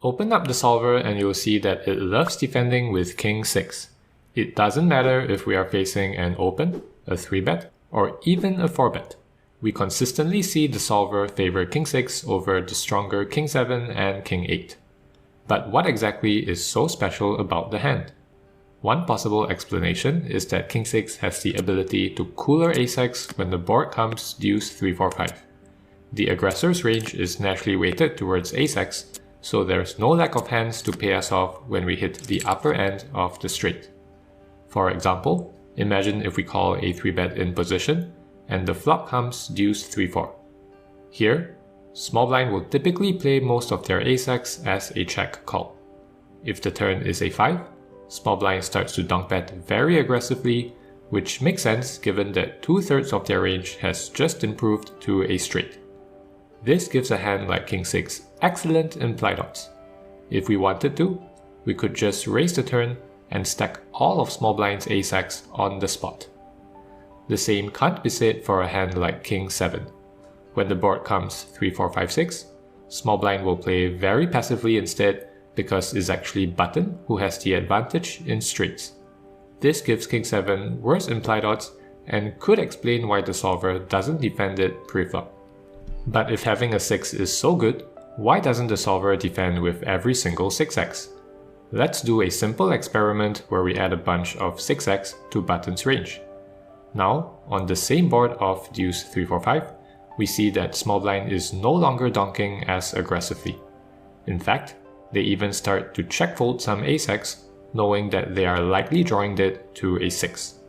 Open up the solver and you'll see that it loves defending with King 6. It doesn't matter if we are facing an open, a 3-bet, or even a 4-bet. We consistently see the solver favor King 6 over the stronger King 7 and King 8. But what exactly is so special about the hand? One possible explanation is that King 6 has the ability to cooler ace-X when the board comes deuce 3, 4, 5. The aggressor's range is naturally weighted towards ace-X, so there's no lack of hands to pay us off when we hit the upper end of the straight. For example, imagine if we call a 3-bet in position and the flop comes deuce 3, 4. Here, small blind will typically play most of their ace-X as a check call. If the turn is a 5, small blind starts to dunk bet very aggressively, which makes sense given that 2/3 of their range has just improved to a straight. This gives a hand like King 6 excellent implied odds. If we wanted to, we could just raise the turn and stack all of small blind's ace-X on the spot. The same can't be said for a hand like King 7. When the board comes 3, 4, 5, 6, small blind will play very passively instead because it's actually button who has the advantage in straights. This gives King 7 worse implied odds and could explain why the solver doesn't defend it pre-flop. But if having a 6 is so good, why doesn't the solver defend with every single 6x? Let's do a simple experiment where we add a bunch of 6x to button's range. Now, on the same board of deuce 3, 4, 5, we see that small blind is no longer donking as aggressively. In fact, they even start to check fold some ace-X, knowing that they are likely drawing it to a 6.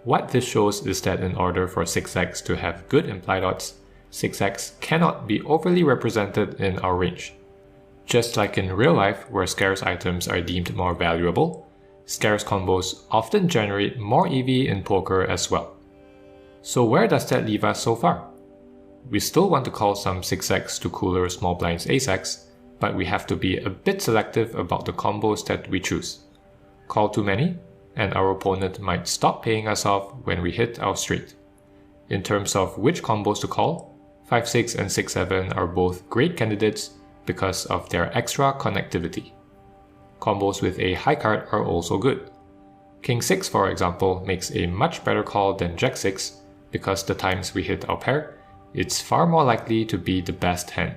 What this shows is that in order for 6x to have good implied odds, 6x cannot be overly represented in our range. Just like in real life where scarce items are deemed more valuable, scarce combos often generate more EV in poker as well. So where does that leave us so far? We still want to call some 6x to cooler small blind's ace-X, but we have to be a bit selective about the combos that we choose. Call too many, and our opponent might stop paying us off when we hit our straight. In terms of which combos to call, 5-6 and 6-7 are both great candidates because of their extra connectivity. Combos with a high card are also good. King 6, for example, makes a much better call than Jack 6 because the times we hit our pair, it's far more likely to be the best hand.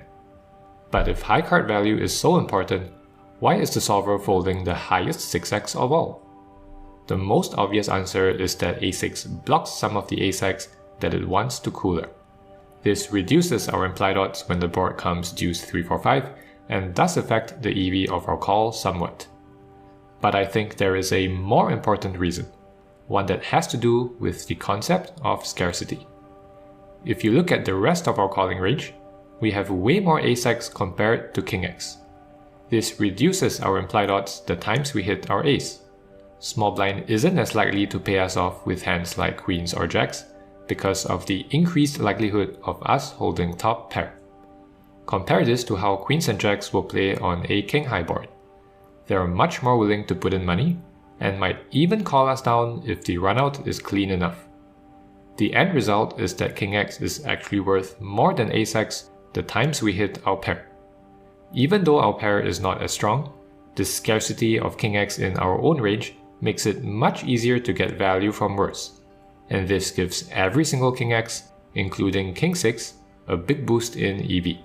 But if high card value is so important, why is the solver folding the highest 6x of all? The most obvious answer is that a6 blocks some of the ace-X that it wants to cooler. This reduces our implied odds when the board comes deuce 3, 4, 5 and does affect the EV of our call somewhat. But I think there is a more important reason, one that has to do with the concept of scarcity. If you look at the rest of our calling range, we have way more ace-X compared to king X. This reduces our implied odds the times we hit our ace. Small blind isn't as likely to pay us off with hands like queens or jacks because of the increased likelihood of us holding top pair. Compare this to how queens and jacks will play on a king high board. They are much more willing to put in money and might even call us down if the runout is clean enough. The end result is that king X is actually worth more than ace-X the times we hit our pair. Even though our pair is not as strong, the scarcity of king X in our own range makes it much easier to get value from worse, and this gives every single king X, including king 6, a big boost in EV.